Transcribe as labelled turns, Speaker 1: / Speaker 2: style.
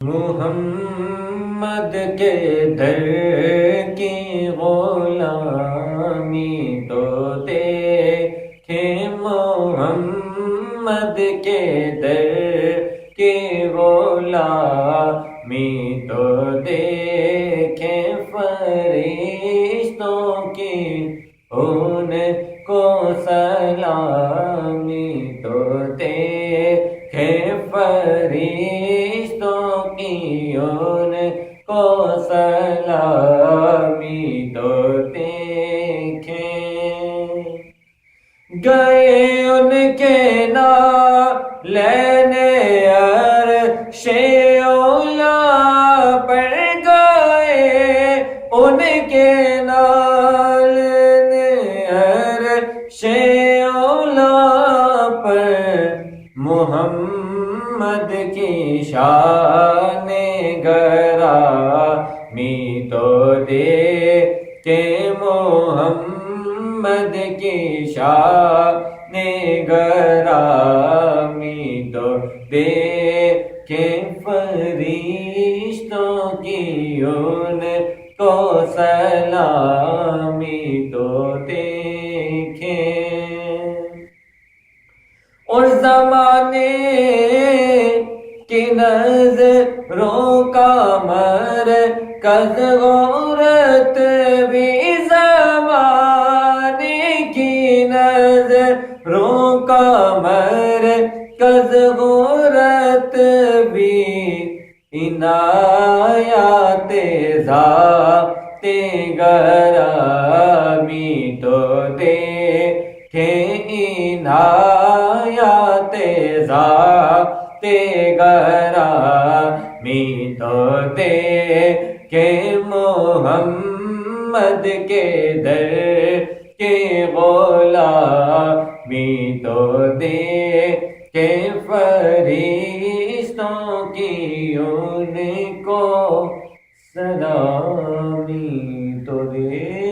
Speaker 1: محمد کے در کی غلامی تو دیکھے، محمد کے در کی غلامی تو دیکھے، فرشتوں کی ان کو سلامی تو دیکھے، فرشتوں کی ان کو سلامی تو دیکھیں، گئے ان کے نالین عرش اولا پر، گئے ان کے نالین عرش اولا پر، محمد کی شان گرامی تو دیکھے، محمد کی شان گرامی تو دیکھے، فرشتوں کی ان کو سلامی تو دیکھیں، اور زمانے کی نظروں کا مرکز غورت بھی، زمانے کی نظروں کا مرکز غورت بھی، عنایات ذات گرامی تو دیکھے، عنایات ذات گرامی تو دیکھے، محمد کے در کی غلامی تو دیکھے، فرشتوں کی ان کو سلامی تو دیکھے۔